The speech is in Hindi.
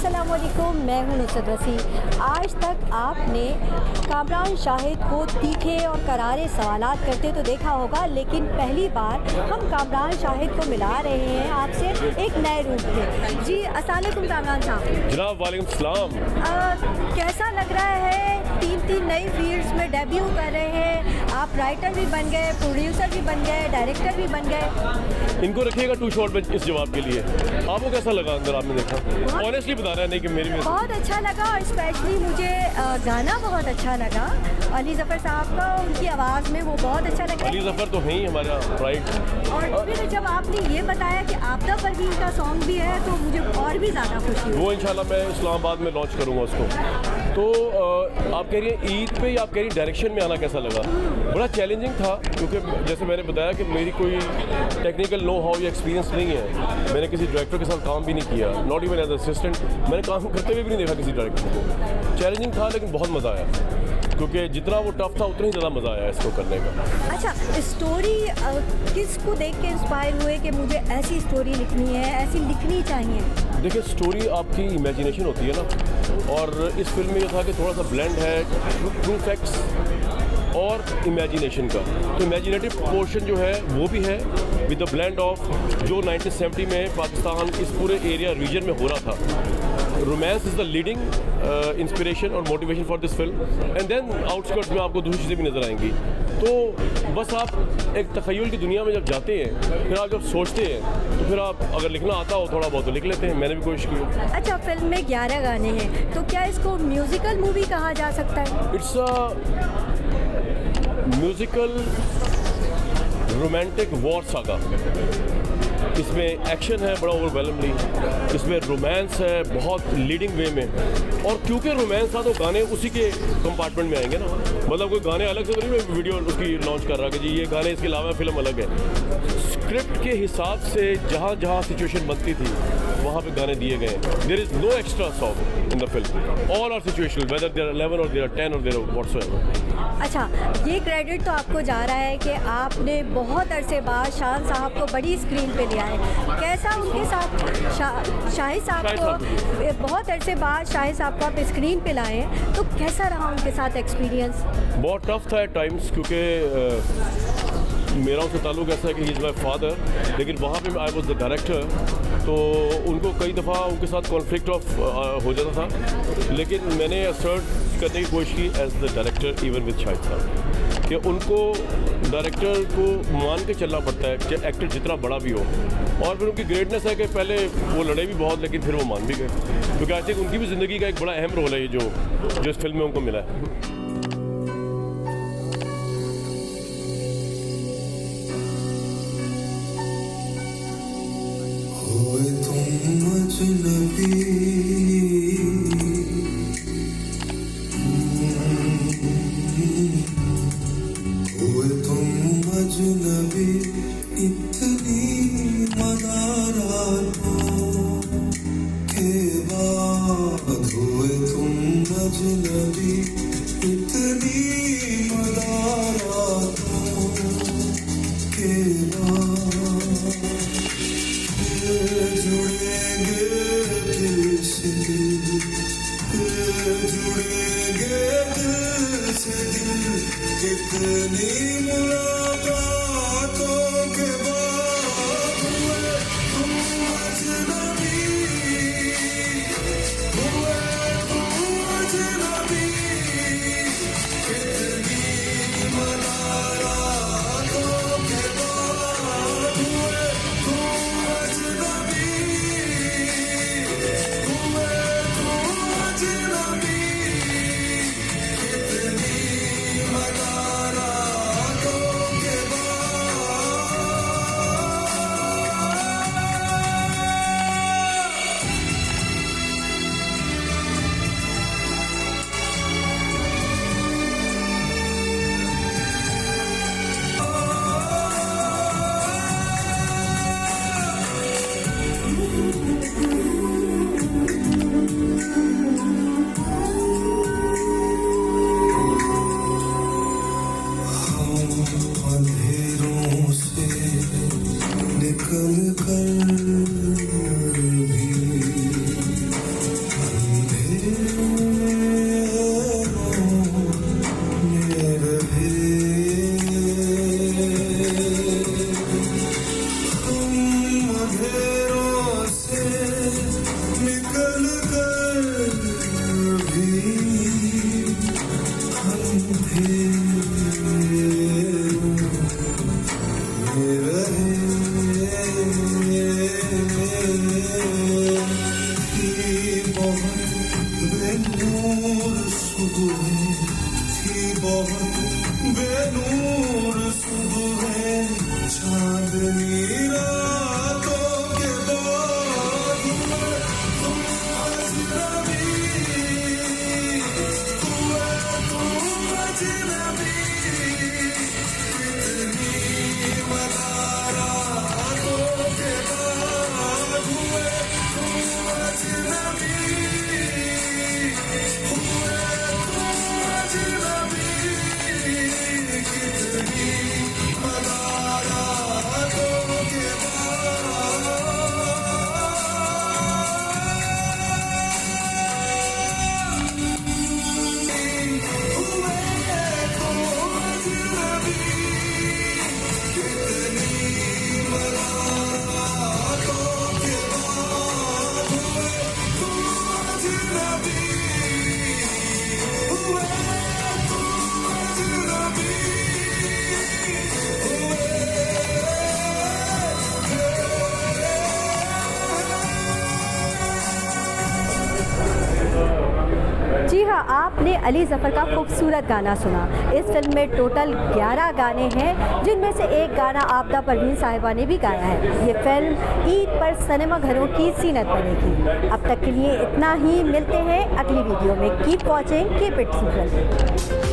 अस्सलामुअलैकुम, मैं हूं नुसरत वसी। आज तक आपने कामरान शाहिद को तीखे और करारे सवालात करते तो देखा होगा, लेकिन पहली बार हम कामरान शाहिद को मिला रहे हैं आपसे एक नए रूप में। जी अस्सलाम वालेकुम कामरान साहब। जनाब वालेकुम सलाम। कैसा लग रहा है? तीन नई फील्ड्स में डेब्यू कर रहे हैं आप। राइटर भी बन गए, प्रोड्यूसर भी बन गए, डायरेक्टर भी बन गए। इनको रखिएगा टू शॉर्ट में इस जवाब के लिए। आपको कैसा लगा अंदर आपने देखा? ऑनेस्टली बता रहा है, नहीं कि मेरी में बहुत अच्छा लगा, और स्पेशली मुझे गाना बहुत अच्छा लगा अली ज़फ़र साहब का। उनकी आवाज़ में वो बहुत अच्छा लगा। अली ज़फ़र तो है ही हमारा राइट। और फिर जब आपने ये बताया कि आपदा परवीन का सॉन्ग भी है तो मुझे और भी ज़्यादा खुशी हुई। वो इंशाल्लाह मैं इस्लामाबाद में लॉन्च करूँगा उसको। तो आप कह रही हैं ईद पे, या आप कह रही डायरेक्शन में आना कैसा लगा? बड़ा चैलेंजिंग था, क्योंकि जैसे मैंने बताया कि मेरी कोई टेक्निकल नो हाउ या एक्सपीरियंस नहीं है। मैंने किसी डायरेक्टर के साथ काम भी नहीं किया, नॉट इवन एज असिस्टेंट। मैंने काम करते हुए भी नहीं देखा किसी डायरेक्टर को। चैलेंजिंग था, लेकिन बहुत मज़ा आया, क्योंकि जितना वो टफ था उतना ही ज़्यादा मज़ा आया इसको करने का। अच्छा, स्टोरी किसको देख के इंस्पायर हुए कि मुझे ऐसी स्टोरी लिखनी है, ऐसी लिखनी चाहिए? देखिए, स्टोरी आपकी इमेजिनेशन होती है ना, और इस फिल्म में ये था कि थोड़ा सा ब्लेंड है ट्रू फैक्ट्स और इमेजिनेशन का। तो इमेजिनेटिव पोर्शन जो है वो भी है विद द ब्लेंड ऑफ जो 1970 में पाकिस्तान इस पूरे एरिया रीजन में हो रहा था। Romance is the leading inspiration और motivation for this film, and then outskirts में आपको दूसरी चीज़ें भी नज़र आएंगी। तो बस आप एक तख़य्युल की दुनिया में जब जाते हैं, फिर आप जब सोचते हैं, तो फिर आप अगर लिखना आता हो थोड़ा बहुत तो लिख लेते हैं। मैंने भी कोशिश की। अच्छा, फिल्म में 11 गाने हैं, तो क्या इसको म्यूज़िकल मूवी कहा जा सकता है? It's a musical romantic war saga. इसमें एक्शन है बड़ा ओवरवेलमली, इसमें रोमांस है बहुत लीडिंग वे में, और क्योंकि रोमांस था तो गाने उसी के कंपार्टमेंट में आएंगे ना। मतलब कोई गाने अलग से तो नहीं वीडियो उसकी लॉन्च कर रहा कि जी ये गाने, इसके अलावा फिल्म अलग है। स्क्रिप्ट के हिसाब से जहाँ जहाँ सिचुएशन बनती थी वहाँ पे गाने दिए गए। There is no extra song in the film, all are situational, whether there 11 और देयर 10 और देयर व्हाटसोएवर। अच्छा, ये क्रेडिट तो आपको जा रहा है कि आपने बहुत अरसे बाद शान साहब को बड़ी स्क्रीन पे लिया है। कैसा उनके साथ शाहिद साहब को बहुत अरसे बाद शाहिद साहब को आप स्क्रीन पे लाए, तो कैसा रहा उनके साथ एक्सपीरियंस? बहुत टफ था एट टाइम्स, क्योंकि मेरा उनसे ताल्लुक ऐसा है कि ही इज़ माई फादर, लेकिन वहाँ पे आई वॉज द डायरेक्टर, तो उनको कई दफ़ा उनके साथ कॉन्फ्लिक्ट ऑफ हो जाता था। लेकिन मैंने असर्ट करने की कोशिश की as the director even with Shahid साहब, कि उनको डायरेक्टर को मान के चलना पड़ता है, चाहे एक्टर जितना बड़ा भी हो। और फिर उनकी ग्रेटनेस है कि पहले वो लड़े भी बहुत, लेकिन फिर वो मान भी गए, क्योंकि आई थिंक उनकी भी ज़िंदगी का एक बड़ा अहम रोल है ये जो इस फिल्म में उनको मिला है। अजनबी इतनी मदारातों के बाद हुए तुम अजनबी, इतनी मदारातों के बाद जुड़ेंगे दिल से दिल, जुड़ेंगे दिल से दिल, कितनी मुलाकातों के बाद हुए तुम अजनबी, हुए तुम अजनबी, कितनी मुलाकातों के बाद हुए तुम अजनबी, हुए तुम अजनबी, कितनी चांदनी रातों के बाद हुए तुम अजनबी, हुए तुम अजनबी, कितनी मदारातों के बाद हुए तुम अजनबी, हुए तुम अजनबी, कितनी मदारातों के जी हाँ, आपने अली ज़फ़र का खूबसूरत गाना सुना। इस फिल्म में टोटल 11 गाने हैं, जिनमें से एक गाना आबदा परवीन साहिबा ने भी गाया है। ये फिल्म ईद पर सिनेमा घरों की सीनत बनेगी। अब तक के लिए इतना ही, मिलते हैं अगली वीडियो में। Keep watching, keep it simple.